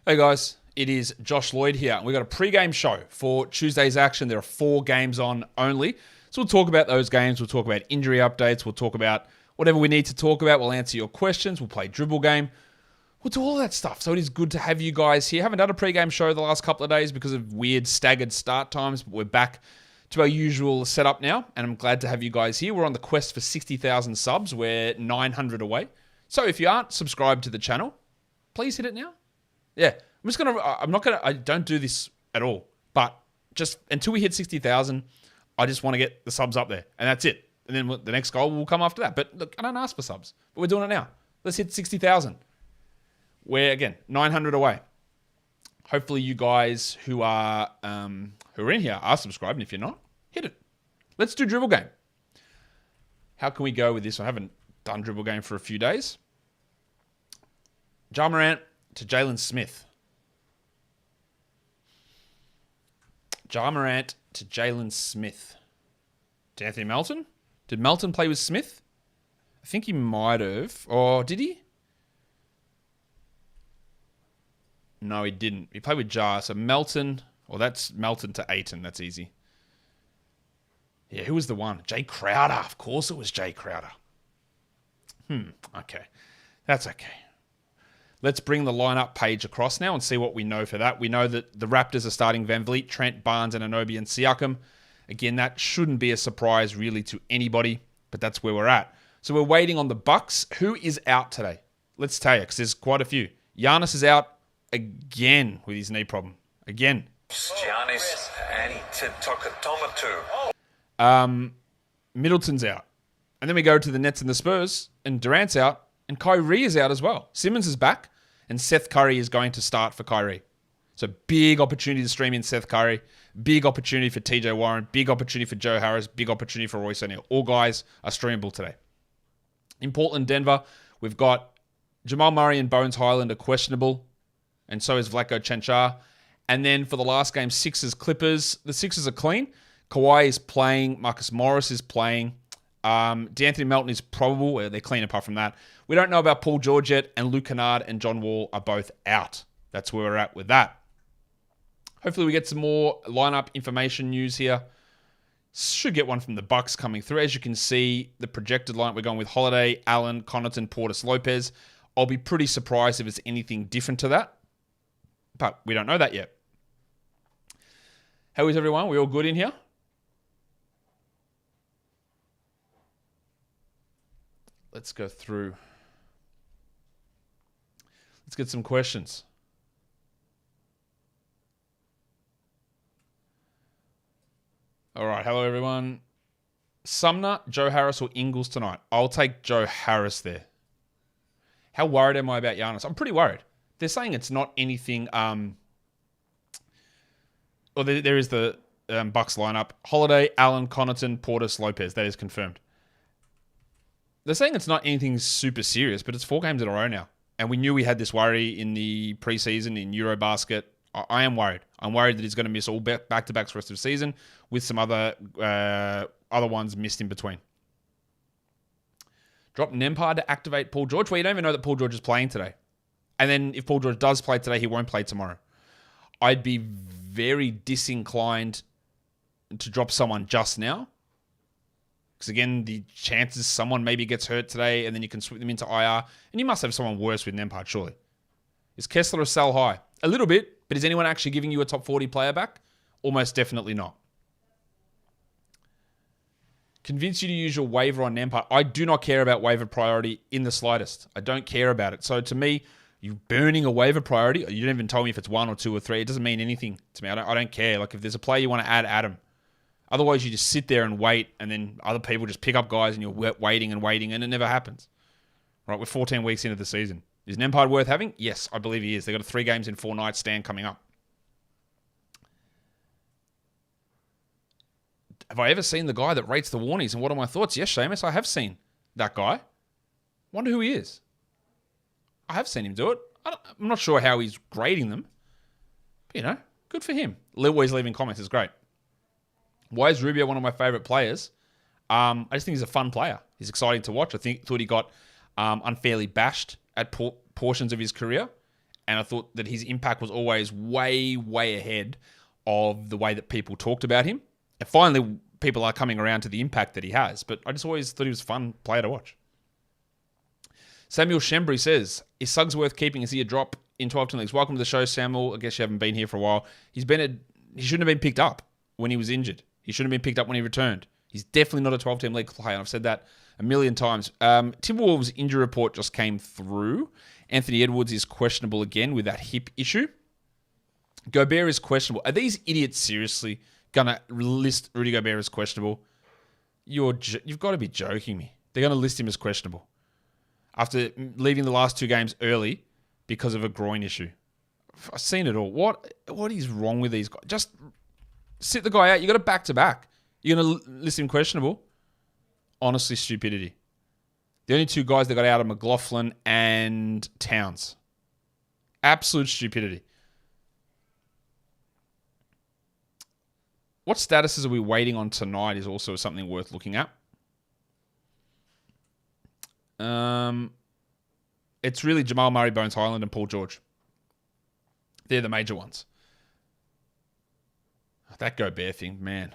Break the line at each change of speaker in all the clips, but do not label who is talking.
Hey guys, it is Josh Lloyd here. We've got a pre-game show for Tuesday's action. There are 4 games on only. So we'll talk about those games. We'll talk about injury updates. We'll talk about whatever we need to talk about. We'll answer your questions. We'll play dribble game. We'll do all that stuff. So it is good to have you guys here. Haven't done a pre-game show the last couple of days because of weird staggered start times, but we're back to our usual setup now, and I'm glad to have you guys here. We're on the quest for 60,000 subs. We're 900 away. So if you aren't subscribed to the channel, please hit it now. Yeah, I don't do this at all, but just until we hit 60,000, I just want to get the subs up there, and that's it. And then the next goal will come after that. But look, I don't ask for subs, but we're doing it now. Let's hit 60,000. We're, again, 900 away. Hopefully you guys who are in here are subscribed, and if you're not, hit it. Let's do dribble game. How can we go with this? I haven't done dribble game for a few days. Ja Morant to Jalen Smith. Ja Morant to Jalen Smith. To Anthony Melton? Did Melton play with Smith? I think he might have. Or did he? No, he didn't. He played with Ja. So Melton. Well, that's Melton to Ayton. That's easy. Yeah, who was the one? Jay Crowder. Of course it was Jay Crowder. Okay. That's okay. Let's bring the lineup page across now and see what we know for that. We know that the Raptors are starting Van Vliet, Trent, Barnes, and Anunoby and Siakam. Again, that shouldn't be a surprise really to anybody, but that's where we're at. So we're waiting on the Bucks. Who is out today? Let's tell you, because there's quite a few. Giannis is out again with his knee problem. Again.
Giannis
Middleton's out. And then we go to the Nets and the Spurs, and Durant's out, and Kyrie is out as well. Simmons is back, and Seth Curry is going to start for Kyrie. So big opportunity to stream in Seth Curry, big opportunity for TJ Warren, big opportunity for Joe Harris, big opportunity for Royce O'Neal. All guys are streamable today. In Portland, Denver, we've got Jamal Murray and Bones Highland are questionable, and so is Vlatko Čančar. And then for the last game, Sixers, Clippers. The Sixers are clean. Kawhi is playing. Marcus Morris is playing. DeAnthony Melton is probable. They're clean apart from that. We don't know about Paul George yet, and Luke Kennard and John Wall are both out. That's where we're at with that. Hopefully we get some more lineup information news here. Should get one from the Bucks coming through. As you can see, the projected lineup, we're going with Holiday, Allen, Connaughton, Portis, Lopez. I'll be pretty surprised if it's anything different to that, but we don't know that yet. How is everyone? We all good in here? Let's go through. Let's get some questions. All right. Hello, everyone. Sumner, Joe Harris, or Ingles tonight? I'll take Joe Harris there. How worried am I about Giannis? I'm pretty worried. They're saying it's not anything. There is the Bucks lineup. Holiday, Allen, Connaughton, Portis, Lopez. That is confirmed. They're saying it's not anything super serious, but it's 4 games in a row now. And we knew we had this worry in the preseason in Eurobasket. I am worried. I'm worried that he's going to miss all back-to-backs for the rest of the season with some other ones missed in between. Drop Nembhard to activate Paul George. Well, you don't even know that Paul George is playing today. And then if Paul George does play today, he won't play tomorrow. I'd be very disinclined to drop someone just now. Because again, the chances someone maybe gets hurt today and then you can switch them into IR. And you must have someone worse with Nembhard, surely. Is Kessler a sell high? A little bit, but is anyone actually giving you a top 40 player back? Almost definitely not. Convince you to use your waiver on Nembhard. I do not care about waiver priority in the slightest. I don't care about it. So to me, you burning a waiver priority, you don't even tell me if it's 1 or 2 or 3. It doesn't mean anything to me. I don't care. Like if there's a player you want to add him. Otherwise, you just sit there and wait, and then other people just pick up guys, and you're waiting, and it never happens. Right, we're 14 weeks into the season. Is Nembhard worth having? Yes, I believe he is. They've got a 3 games in 4 nights stand coming up. Have I ever seen the guy that rates the warnings, and what are my thoughts? Yes, Seamus, I have seen that guy. Wonder who he is. I have seen him do it. I'm not sure how he's grading them. But, good for him. Always leaving comments is great. Why is Rubio one of my favorite players? I just think he's a fun player. He's exciting to watch. Thought he got unfairly bashed at portions of his career. And I thought that his impact was always way, way ahead of the way that people talked about him. And finally, people are coming around to the impact that he has. But I just always thought he was a fun player to watch. Samuel Shembry says, is Suggs worth keeping? Is he a drop in 12-team leagues? Welcome to the show, Samuel. I guess you haven't been here for a while. He shouldn't have been picked up when he was injured. He shouldn't have been picked up when he returned. He's definitely not a 12-team league player. And I've said that a million times. Timberwolves injury report just came through. Anthony Edwards is questionable again with that hip issue. Gobert is questionable. Are these idiots seriously going to list Rudy Gobert as questionable? You've got to be joking me. They're going to list him as questionable after leaving the last 2 games early because of a groin issue. I've seen it all. What is wrong with these guys? Just sit the guy out. You got a back-to-back. You're going to list him questionable? Honestly, stupidity. The only 2 guys that got out are McLaughlin and Towns. Absolute stupidity. What statuses are we waiting on tonight is also something worth looking at. It's really Jamal Murray, Bones Highland, and Paul George. They're the major ones. That Gobert thing, man.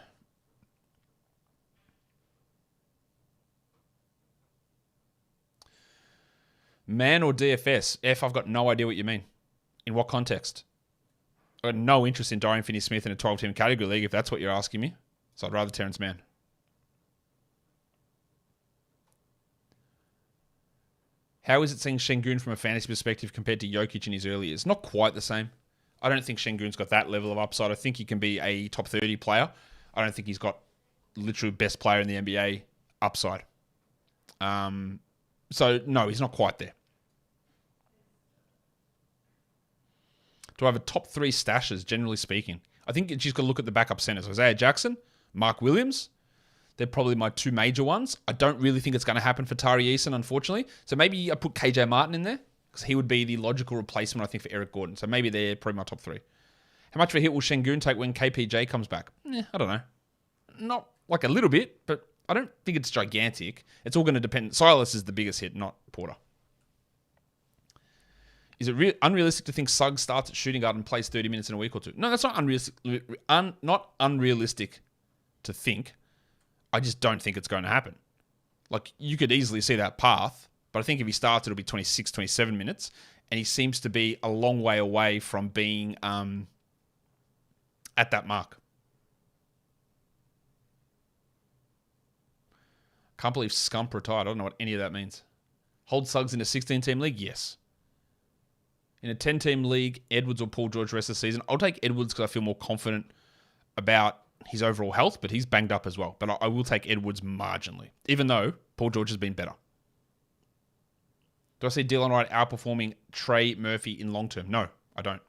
Man or DFS? F, I've got no idea what you mean. In what context? I've got no interest in Dorian Finney-Smith in a 12-team category league, if that's what you're asking me. So I'd rather Terrence Mann. How is it seeing Şengün from a fantasy perspective compared to Jokic in his early years? Not quite the same. I don't think Şengün's got that level of upside. I think he can be a top 30 player. I don't think he's got literally best player in the NBA upside. So, no, he's not quite there. Do I have a top 3 stashes, generally speaking? I think you just got to look at the backup centers. Isaiah Jackson, Mark Williams. They're probably my 2 major ones. I don't really think it's going to happen for Tari Eason, unfortunately. So maybe I put KJ Martin in there because he would be the logical replacement, I think, for Eric Gordon. So maybe they're probably my top 3. How much of a hit will Şengün take when KPJ comes back? I don't know. Not like a little bit, but I don't think it's gigantic. It's all going to depend. Silas is the biggest hit, not Porter. Is it unrealistic to think Suggs starts at shooting guard and plays 30 minutes in a week or 2? No, that's not unrealistic. Not unrealistic to think. I just don't think it's going to happen. Like, you could easily see that path, but I think if he starts, it'll be 26, 27 minutes, and he seems to be a long way away from being at that mark. Can't believe Scump retired. I don't know what any of that means. Hold Suggs in a 16-team league? Yes. In a 10-team league, Edwards or Paul George rest of the season? I'll take Edwards because I feel more confident about his overall health, but he's banged up as well. But I will take Edwards marginally, even though Paul George has been better. Do I see Dylan Wright outperforming Trey Murphy in long term? No, I don't.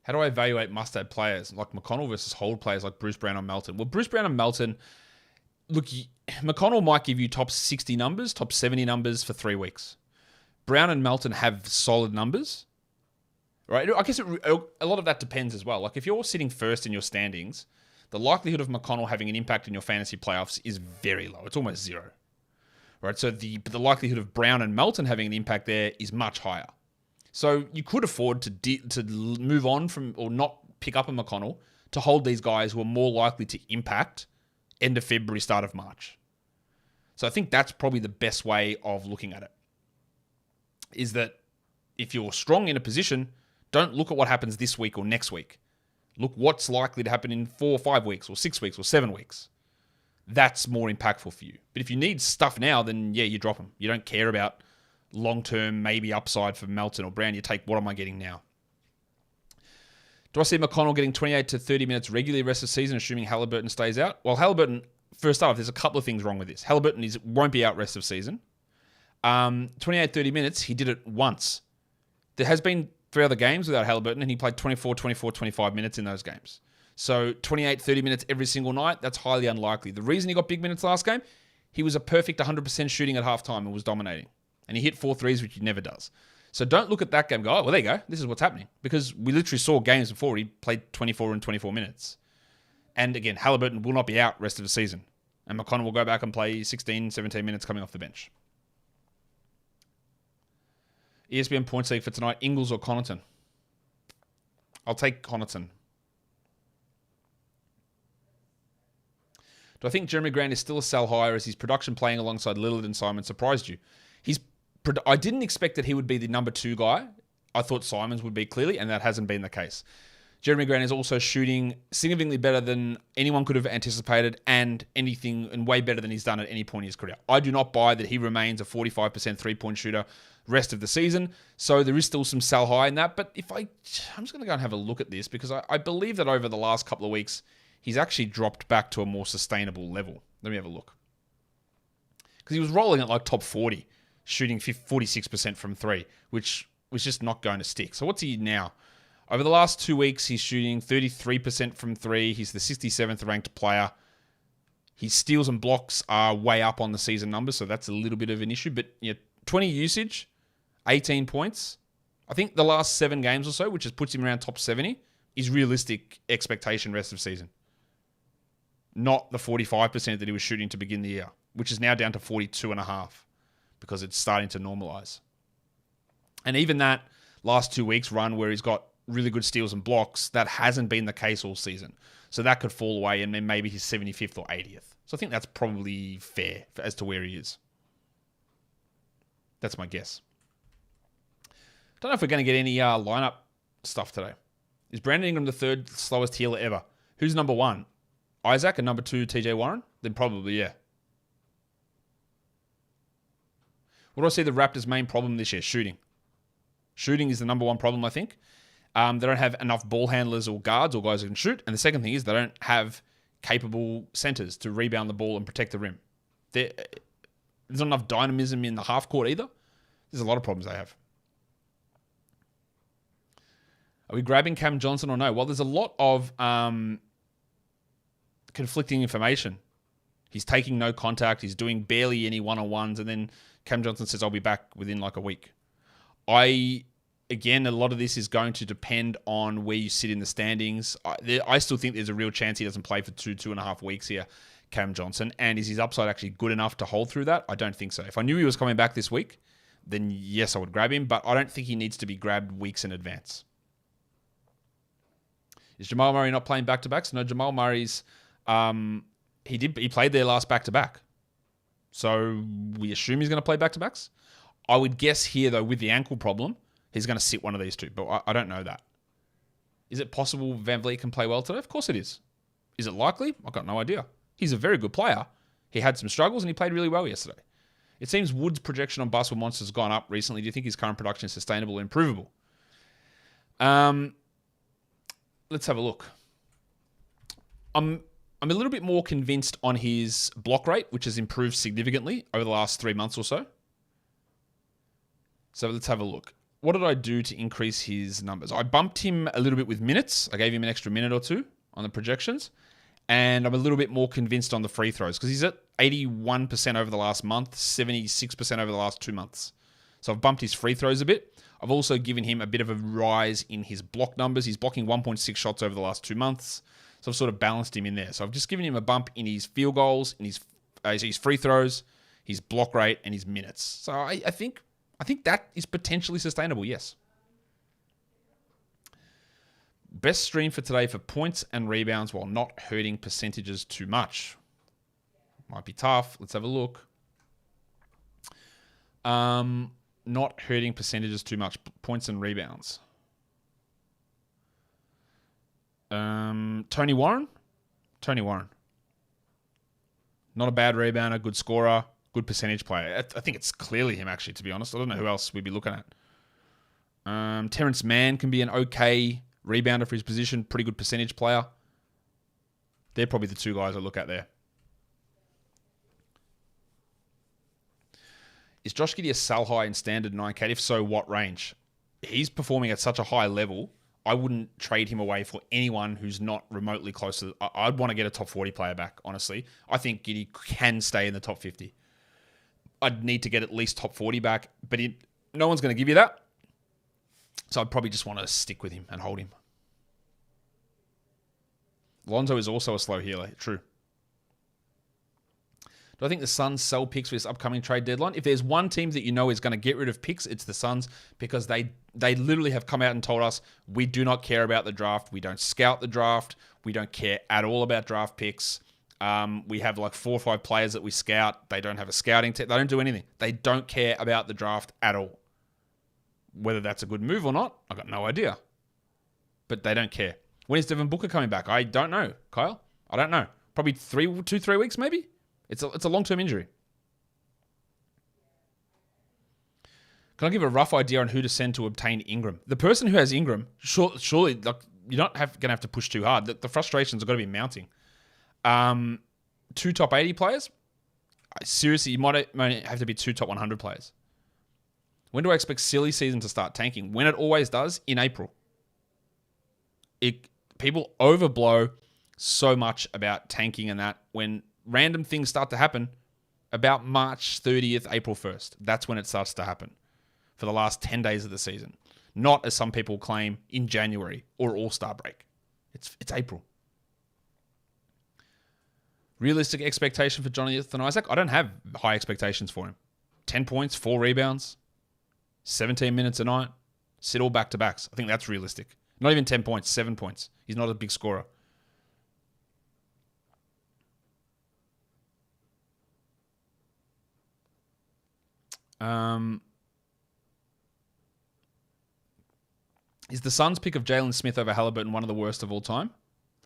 How do I evaluate must-add players like McConnell versus hold players like Bruce Brown and Melton? Well, Bruce Brown and Melton, look, McConnell might give you top 60 numbers, top 70 numbers for 3 weeks. Brown and Melton have solid numbers. Right? I guess a lot of that depends as well. Like, if you're sitting first in your standings, the likelihood of McConnell having an impact in your fantasy playoffs is very low. It's almost 0. Right? So the likelihood of Brown and Melton having an impact there is much higher. So you could afford to move on from, or not pick up a McConnell, to hold these guys who are more likely to impact end of February, start of March. So I think that's probably the best way of looking at it. Is that if you're strong in a position, don't look at what happens this week or next week. Look what's likely to happen in 4 or 5 weeks or 6 weeks or 7 weeks. That's more impactful for you. But if you need stuff now, then yeah, you drop them. You don't care about long-term maybe upside for Melton or Brown. You take what am I getting now? Do I see McConnell getting 28 to 30 minutes regularly rest of the season, assuming Halliburton stays out? Well, Halliburton, first off, there's a couple of things wrong with this. Halliburton won't be out rest of season. 28, 30 minutes, he did it once. There has been 3 other games without Halliburton, and he played 24, 24, 25 minutes in those games. So 28, 30 minutes every single night, that's highly unlikely. The reason he got big minutes last game, he was a perfect 100% shooting at halftime and was dominating. And he hit 4 threes, which he never does. So don't look at that game and go, oh, well, there you go. This is what's happening. Because we literally saw games before he played 24 and 24 minutes. And again, Halliburton will not be out rest of the season. And McConnell will go back and play 16, 17 minutes coming off the bench. ESPN points league for tonight, Ingles or Connaughton? I'll take Connaughton. Do I think Jeremy Grant is still a sell higher as his production playing alongside Lillard and Simon surprised you? I didn't expect that he would be the number 2 guy. I thought Simons would be clearly, and that hasn't been the case. Jeremy Grant is also shooting significantly better than anyone could have anticipated and way better than he's done at any point in his career. I do not buy that he remains a 45% three-point shooter rest of the season. So there is still some sell high in that. But I'm just going to go and have a look at this because I believe that over the last couple of weeks, he's actually dropped back to a more sustainable level. Let me have a look. Because he was rolling at like top 40, shooting 46% from 3, which was just not going to stick. So what's he now? Over the last 2 weeks, he's shooting 33% from 3. He's the 67th ranked player. His steals and blocks are way up on the season numbers, so that's a little bit of an issue. But 20 usage, 18 points. I think the last 7 games or so, which just puts him around top 70, is realistic expectation rest of season. Not the 45% that he was shooting to begin the year, which is now down to 42.5 because it's starting to normalize. And even that last 2 weeks run where he's got really good steals and blocks, that hasn't been the case all season. So that could fall away and then maybe he's 75th or 80th. So I think that's probably fair as to where he is. That's my guess. Don't know if we're going to get any lineup stuff today. Is Brandon Ingram the 3rd slowest healer ever? Who's number 1? Isaac and number 2, TJ Warren? Then probably, yeah. What do I see the Raptors' main problem this year? Shooting. Shooting is the number 1 problem, I think. They don't have enough ball handlers or guards or guys who can shoot. And the second thing is they don't have capable centers to rebound the ball and protect the rim. There's not enough dynamism in the half court either. There's a lot of problems they have. Are we grabbing Cam Johnson or no? Well, there's a lot of conflicting information. He's taking no contact. He's doing barely any one-on-ones. And then Cam Johnson says, I'll be back within like a week. Again, a lot of this is going to depend on where you sit in the standings. I still think there's a real chance he doesn't play for 2.5 weeks here, Cam Johnson. And is his upside actually good enough to hold through that? I don't think so. If I knew he was coming back this week, then yes, I would grab him. But I don't think he needs to be grabbed weeks in advance. Is Jamal Murray not playing back-to-backs? No, Jamal Murray's... He played their last back-to-back. So we assume he's going to play back-to-backs. I would guess here, though, with the ankle problem, he's going to sit one of these two, but I don't know that. Is it possible Van Vliet can play well today? Of course it is. Is it likely? I've got no idea. He's a very good player. He had some struggles and he played really well yesterday. It seems Wood's projection on Basketball Monsters has gone up recently. Do you think his current production is sustainable or improvable? Let's have a look. I'm a little bit more convinced on his block rate, which has improved significantly over the last 3 months or so. So let's have a look. What did I do to increase his numbers? I bumped him a little bit with minutes. I gave him an extra minute or 2 on the projections. And I'm a little bit more convinced on the free throws because he's at 81% over the last month, 76% over the last 2 months. So I've bumped his free throws a bit. I've also given him a bit of a rise in his block numbers. He's blocking 1.6 shots over the last 2 months. So I've sort of balanced him in there. So I've just given him a bump in his field goals, in his free throws, his block rate, and his minutes. So I think that is potentially sustainable, yes. Best stream for today for points and rebounds while not hurting percentages too much. Might be tough. Let's have a look. Not hurting percentages too much. Points and rebounds. Tony Warren? Tony Warren. Not a bad rebounder, good scorer, good percentage player. I think it's clearly him, actually, to be honest. I don't know who else we'd be looking at. Terrence Mann can be an okay rebounder for his position, pretty good percentage player. They're probably the 2 guys I look at there. Is Josh Giddey a sell high in standard 9K? If so, what range? He's performing at such a high level, I wouldn't trade him away for anyone who's not remotely close to... I'd want to get a top 40 player back, honestly. I think Giddey can stay in the top 50. I'd need to get at least top 40 back, but no one's going to give you that. So I'd probably just want to stick with him and hold him. Lonzo is also a slow healer. True. Do I think the Suns sell picks for this upcoming trade deadline? If there's one team that you know is going to get rid of picks, it's the Suns, because they literally have come out and told us, we do not care about the draft. We don't scout the draft. We don't care at all about draft picks. We have like 4 or 5 players that we scout. They don't have a scouting team. They don't do anything. They don't care about the draft at all. Whether that's a good move or not, I've got no idea. But they don't care. When is Devin Booker coming back? I don't know, Kyle. I don't know. Probably 3 weeks maybe? It's a long-term injury. Can I give a rough idea on who to send to obtain Ingram? The person who has Ingram, surely like, you're not going to have to push too hard. The frustrations are going to be mounting. 2 top 80 players? Seriously, you might have to be 2 top 100 players. When do I expect silly season to start tanking? When it always does, in April. People overblow so much about tanking and that when random things start to happen about March 30th, April 1st. That's when it starts to happen for the last 10 days of the season. Not, as some people claim, in January or All-Star break. It's April. Realistic expectation for Jonathan Isaac? I don't have high expectations for him. 10 points, 4 rebounds, 17 minutes a night, sit all back-to-backs. I think that's realistic. Not even 10 points, 7 points. He's not a big scorer. Is the Suns' pick of Jalen Smith over Halliburton one of the worst of all time?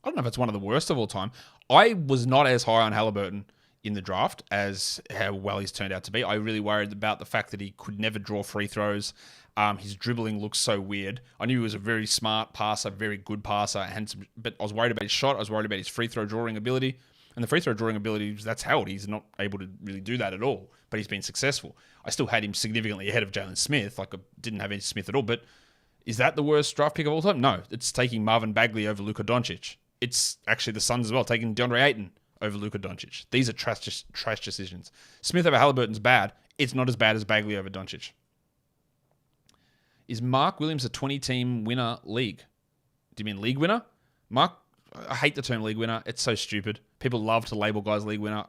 I don't know if it's one of the worst of all time. I was not as high on Halliburton in the draft as how well he's turned out to be. I really worried about the fact that he could never draw free throws. His dribbling looks so weird. I knew he was a very smart passer, very good passer, but I was worried about his shot. I was worried about his free throw drawing ability. And the free throw drawing ability, that's Howard. He's not able to really do that at all, but he's been successful. I still had him significantly ahead of Jalen Smith. Like, I didn't have any Smith at all, but is that the worst draft pick of all time? No, it's taking Marvin Bagley over Luka Doncic. It's actually the Suns as well, taking DeAndre Ayton over Luka Doncic. These are trash decisions. Smith over Halliburton's bad. It's not as bad as Bagley over Doncic. Is Mark Williams a 20-team winner league? Do you mean league winner? I hate the term league winner. It's so stupid. People love to label guys league winner.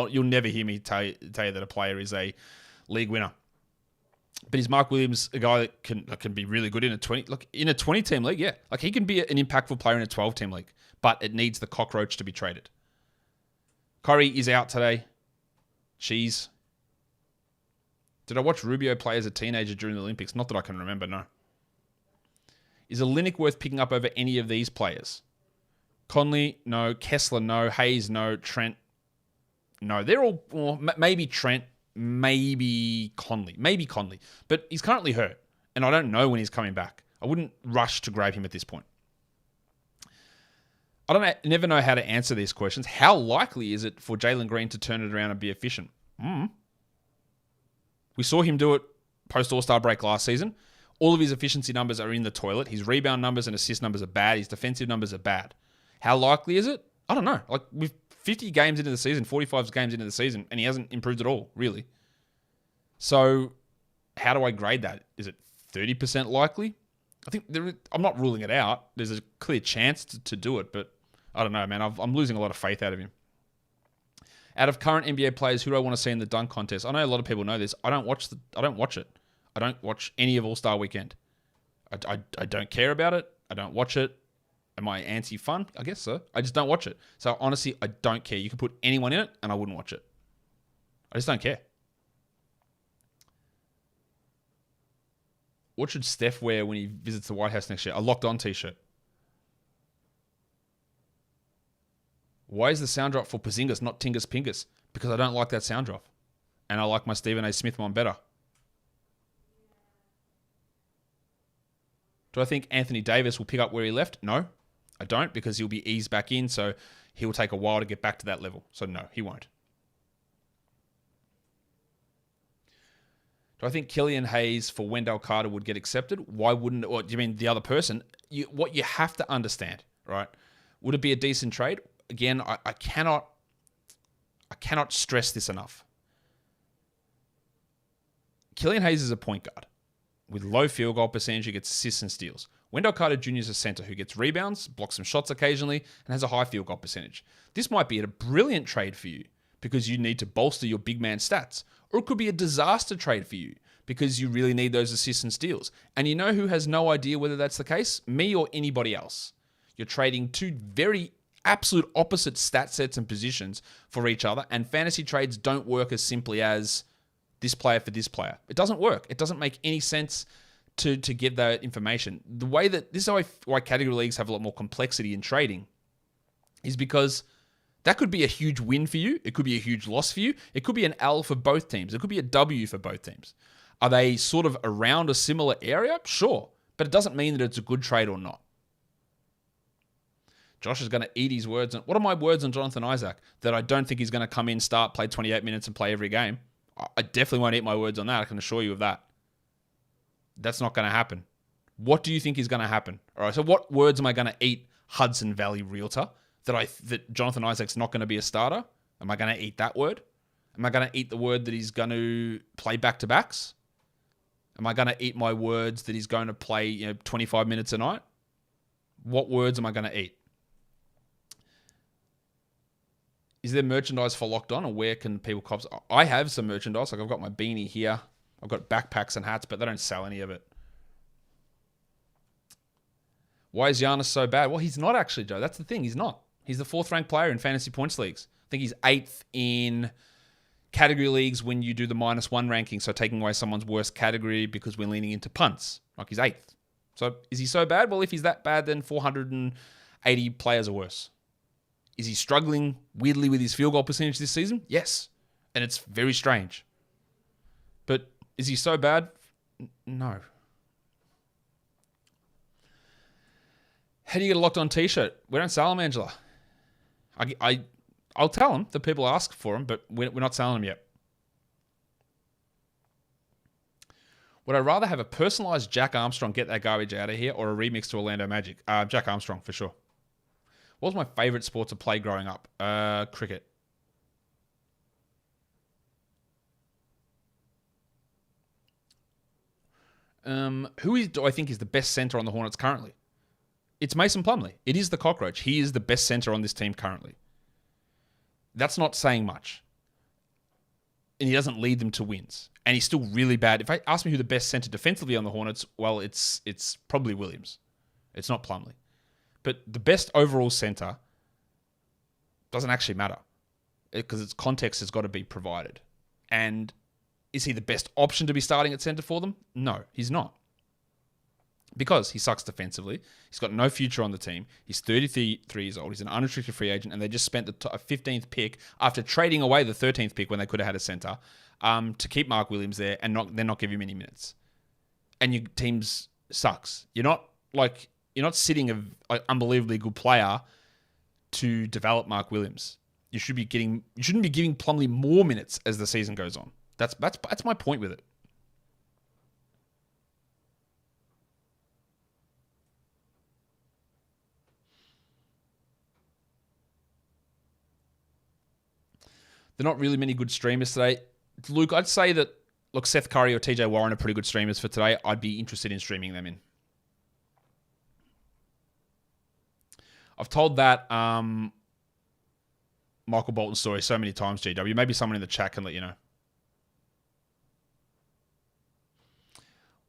You'll never hear me tell you that a player is a league winner. But is Mark Williams a guy that can be really good in a 20-team league? Yeah, like he can be an impactful player in a 12-team league, but it needs the cockroach to be traded. Curry is out today. Cheese. Did I watch Rubio play as a teenager during the Olympics? Not that I can remember, no. Is Olynyk worth picking up over any of these players? Conley, no. Kessler, no. Hayes, no. Trent, no. They're all, well, maybe Trent, maybe Conley. Maybe Conley. But he's currently hurt, and I don't know when he's coming back. I wouldn't rush to grab him at this point. I never know how to answer these questions. How likely is it for Jalen Green to turn it around and be efficient? We saw him do it post-All-Star break last season. All of his efficiency numbers are in the toilet. His rebound numbers and assist numbers are bad. His defensive numbers are bad. How likely is it? I don't know. Like, with 50 games into the season, 45 games into the season, and he hasn't improved at all, really. So, how do I grade that? Is it 30% likely? I think I'm not ruling it out. There's a clear chance to do it, but I don't know, man. I'm losing a lot of faith out of him. Out of current NBA players, who do I want to see in the dunk contest? I know a lot of people know this. I don't watch it. I don't watch any of All-Star Weekend. I don't care about it. I don't watch it. Am I anti-fun? I guess so. I just don't watch it. So honestly, I don't care. You can put anyone in it and I wouldn't watch it. I just don't care. What should Steph wear when he visits the White House next year? A Locked On t-shirt. Why is the sound drop for Porzingis not Tingus Pingus? Because I don't like that sound drop. And I like my Stephen A. Smith one better. Do I think Anthony Davis will pick up where he left? No, I don't, because he'll be eased back in, so he'll take a while to get back to that level. So no, he won't. Do I think Killian Hayes for Wendell Carter would get accepted? Why wouldn't it? Or do you mean the other person? What you have to understand, right? Would it be a decent trade? Again, I cannot stress this enough. Killian Hayes is a point guard with low field goal percentage who gets assists and steals. Wendell Carter Jr. is a center who gets rebounds, blocks some shots occasionally, and has a high field goal percentage. This might be a brilliant trade for you, because you need to bolster your big man stats. Or it could be a disaster trade for you because you really need those assists and steals. And you know who has no idea whether that's the case? Me or anybody else. You're trading two very absolute opposite stat sets and positions for each other, and fantasy trades don't work as simply as this player for this player. It doesn't work. It doesn't make any sense to give that information. The way that this is why category leagues have a lot more complexity in trading is because that could be a huge win for you. It could be a huge loss for you. It could be an L for both teams. It could be a W for both teams. Are they sort of around a similar area? Sure. But it doesn't mean that it's a good trade or not. Josh is going to eat his words. What are my words on Jonathan Isaac? That I don't think he's going to come in, start, play 28 minutes and play every game. I definitely won't eat my words on that. I can assure you of that. That's not going to happen. What do you think is going to happen? All right, so what words am I going to eat, Hudson Valley Realtor? That Jonathan Isaac's not going to be a starter? Am I going to eat that word? Am I going to eat the word that he's going to play back-to-backs? Am I going to eat my words that he's going to play 25 minutes a night? What words am I going to eat? Is there merchandise for Locked On, or where can people cop? I have some merchandise. Like I've got my beanie here. I've got backpacks and hats, but they don't sell any of it. Why is Giannis so bad? Well, he's not actually, Joe. That's the thing. He's not. He's the 4th-ranked player in fantasy points leagues. I think he's 8th in category leagues when you do the -1 ranking, so taking away someone's worst category because we're leaning into punts. Like he's 8th. So is he so bad? Well, if he's that bad, then 480 players are worse. Is he struggling weirdly with his field goal percentage this season? Yes. And it's very strange. But is he so bad? No. How do you get a Locked On t-shirt? We don't sell them, Angela. I'll tell them that people ask for them, but we're not selling them yet. Would I rather have a personalized Jack Armstrong, get that garbage out of here, or a remix to Orlando Magic? Jack Armstrong, for sure. What was my favorite sport to play growing up? Cricket. Who do I think is the best center on the Hornets currently? It's Mason Plumlee. It is the cockroach. He is the best center on this team currently. That's not saying much. And he doesn't lead them to wins. And he's still really bad. If I ask me who the best center defensively on the Hornets, well, it's probably Williams. It's not Plumlee. But the best overall center doesn't actually matter because its context has got to be provided. And is he the best option to be starting at center for them? No, he's not. Because he sucks defensively. He's got no future on the team. He's 33 years old. He's an unrestricted free agent, and they just spent the 15th pick after trading away the 13th pick when they could have had a center to keep Mark Williams there and then not give him any minutes. And your team sucks. You're not sitting an unbelievably good player to develop Mark Williams. You shouldn't be giving Plumlee more minutes as the season goes on. That's my point with it. There are not really many good streamers today. Luke, I'd say that Seth Curry or TJ Warren are pretty good streamers for today. I'd be interested in streaming them in. I've told that Michael Bolton story so many times, GW. Maybe someone in the chat can let you know.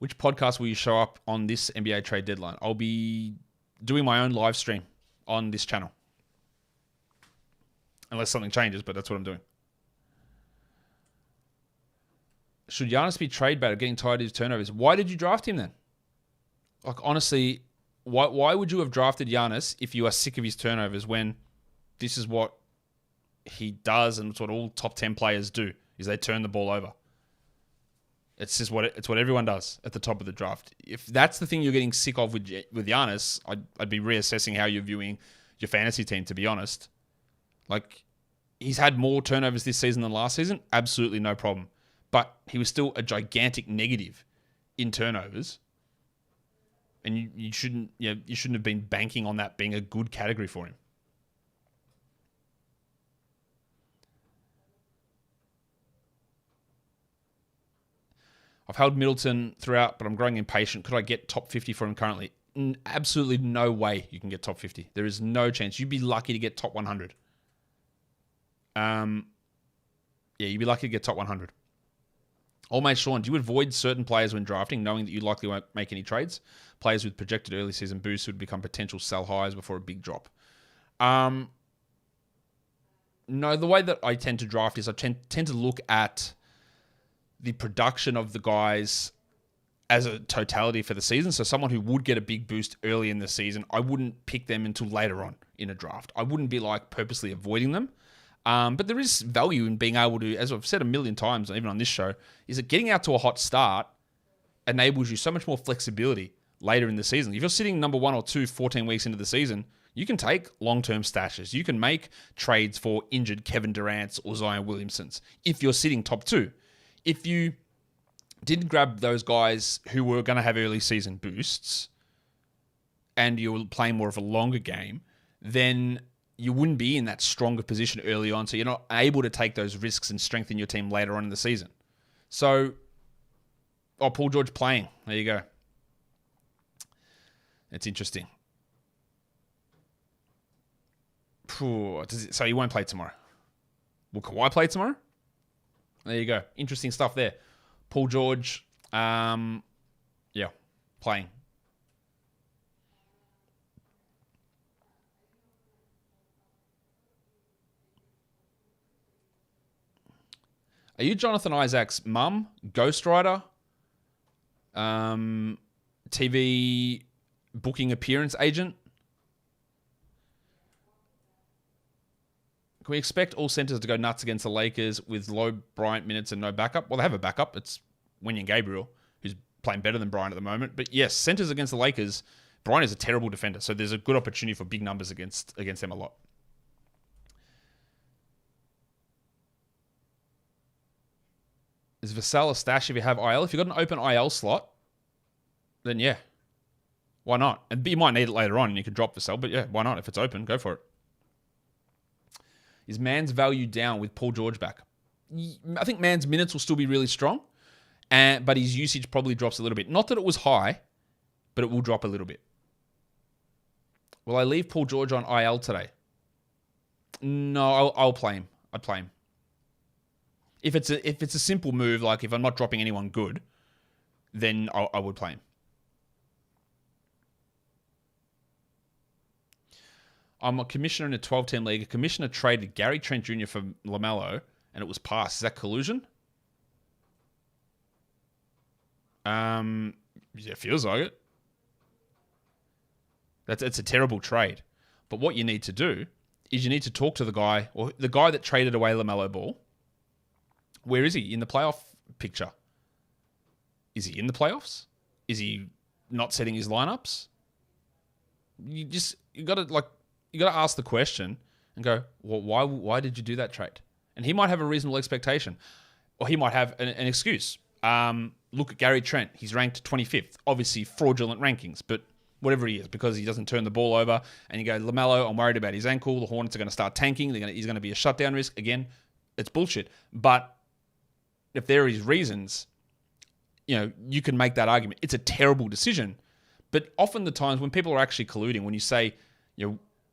Which podcast will you show up on this NBA trade deadline? I'll be doing my own live stream on this channel. Unless something changes, but that's what I'm doing. Should Giannis be trade bait or getting tired of his turnovers? Why did you draft him then? Honestly, why would you have drafted Giannis if you are sick of his turnovers when this is what he does and it's what all top 10 players do, is they turn the ball over. It's just it's what everyone does at the top of the draft. If that's the thing you're getting sick of with Giannis, I'd be reassessing how you're viewing your fantasy team, to be honest. He's had more turnovers this season than last season. Absolutely no problem. But he was still a gigantic negative in turnovers. And you shouldn't have been banking on that being a good category for him. I've held Middleton throughout, but I'm growing impatient. Could I get top 50 for him currently? Absolutely no way you can get top 50. There is no chance. You'd be lucky to get top 100. Yeah, you'd be lucky to get top 100. Old mate Sean, do you avoid certain players when drafting, knowing that you likely won't make any trades? Players with projected early season boosts would become potential sell highs before a big drop. No, the way that I tend to draft is I tend to look at the production of the guys as a totality for the season. So someone who would get a big boost early in the season, I wouldn't pick them until later on in a draft. I wouldn't be like purposely avoiding them. But there is value in being able to, as I've said a million times, even on this show, is that getting out to a hot start enables you so much more flexibility later in the season. If you're sitting number 1 or 2, 14 weeks into the season, you can take long-term stashes. You can make trades for injured Kevin Durant's or Zion Williamson's if you're sitting top 2. If you didn't grab those guys who were going to have early season boosts and you were playing more of a longer game, then you wouldn't be in that stronger position early on, so you're not able to take those risks and strengthen your team later on in the season. So, Paul George playing. There you go. It's interesting. So he won't play tomorrow. Will Kawhi play tomorrow? There you go. Interesting stuff there. Paul George, playing. Are you Jonathan Isaac's mum, ghostwriter, TV booking appearance agent? Can we expect all centers to go nuts against the Lakers with low Bryant minutes and no backup? Well, they have a backup. It's Wenyen Gabriel, who's playing better than Bryant at the moment. But yes, centers against the Lakers, Bryant is a terrible defender, so there's a good opportunity for big numbers against them a lot. Is Vassell a stash if you have IL? If you've got an open IL slot, then yeah. Why not? And you might need it later on and you can drop Vassell, but yeah, why not? If it's open, go for it. Is Man's value down with Paul George back? I think Man's minutes will still be really strong, but his usage probably drops a little bit. Not that it was high, but it will drop a little bit. Will I leave Paul George on IL today? No, I'll play him. I'd play him. If it's a simple move, like if I'm not dropping anyone good, then I would play him. I'm a commissioner in a 12-team league. A commissioner traded Gary Trent Jr. for LaMelo, and it was passed. Is that collusion? Yeah, it feels like it. It's a terrible trade. But what you need to do is you need to talk to the guy, or the guy that traded away LaMelo Ball. Where is he in the playoff picture? Is he in the playoffs? Is he not setting his lineups? You got to ask the question and go, well, why did you do that trade? And he might have a reasonable expectation, or he might have an excuse. Look at Gary Trent. He's ranked 25th. Obviously, fraudulent rankings, but whatever he is, because he doesn't turn the ball over. And you go, LaMelo, I'm worried about his ankle. The Hornets are going to start tanking. He's going to be a shutdown risk. Again, it's bullshit. But if there is reasons, you can make that argument. It's a terrible decision. But often the times when people are actually colluding, when you say,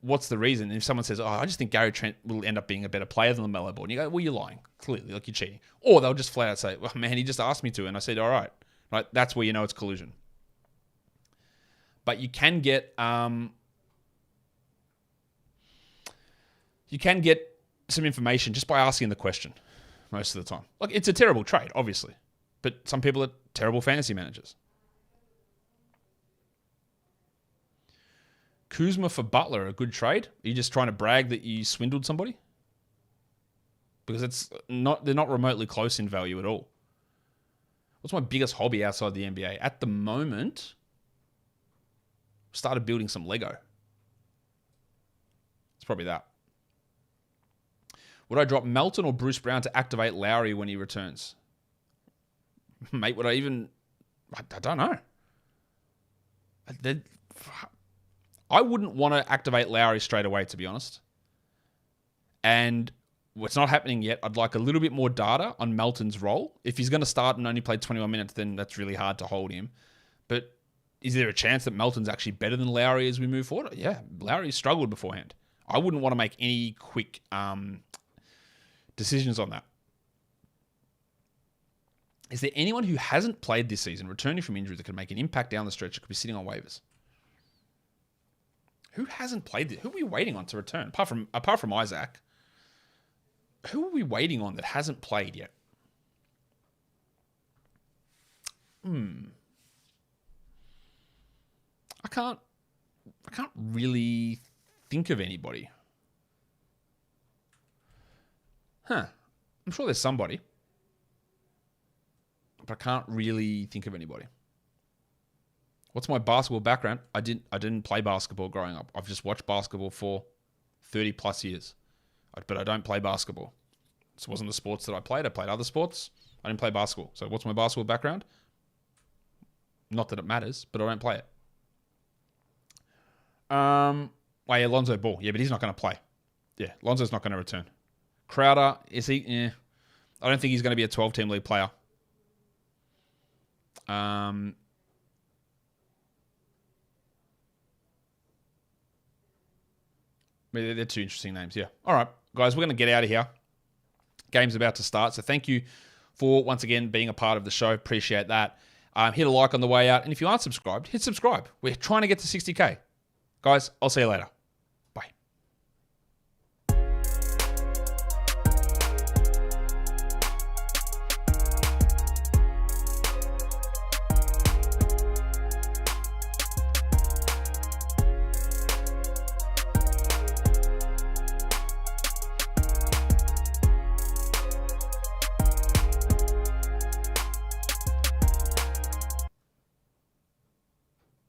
what's the reason? And if someone says, I just think Gary Trent will end up being a better player than LaMelo Ball. And you go, well, you're lying. Clearly, like you're cheating. Or they'll just flat out say, well, man, he just asked me to. And I said, all right. Right? That's where you know it's collusion. But you can get some information just by asking the question most of the time. Like, it's a terrible trade, obviously. But some people are terrible fantasy managers. Kuzma for Butler, a good trade? Are you just trying to brag that you swindled somebody? Because they're not remotely close in value at all. What's my biggest hobby outside the NBA? At the moment, started building some Lego. It's probably that. Would I drop Melton or Bruce Brown to activate Lowry when he returns? Mate, would I even... I don't know. I wouldn't want to activate Lowry straight away, to be honest. And it's not happening yet. I'd like a little bit more data on Melton's role. If he's going to start and only play 21 minutes, then that's really hard to hold him. But is there a chance that Melton's actually better than Lowry as we move forward? Yeah, Lowry struggled beforehand. I wouldn't want to make any quick decisions on that. Is there anyone who hasn't played this season, returning from injury, that could make an impact down the stretch that could be sitting on waivers? Who hasn't played this? Who are we waiting on to return? Apart from Isaac, who are we waiting on that hasn't played yet? I can't really think of anybody. I'm sure there's somebody, but I can't really think of anybody. What's my basketball background? I didn't play basketball growing up. I've just watched basketball for 30 plus years, but I don't play basketball. This wasn't the sports that I played. I played other sports. I didn't play basketball. So what's my basketball background? Not that it matters, but I don't play it. Lonzo Ball. Yeah, but he's not going to play. Yeah, Lonzo's not going to return. Crowder, is he? Yeah. I don't think he's going to be a 12-team league player. They're two interesting names, yeah. All right, guys, we're going to get out of here. Game's about to start, so thank you for, once again, being a part of the show. Appreciate that. Hit a like on the way out, and if you aren't subscribed, hit subscribe. We're trying to get to 60K. Guys, I'll see you later.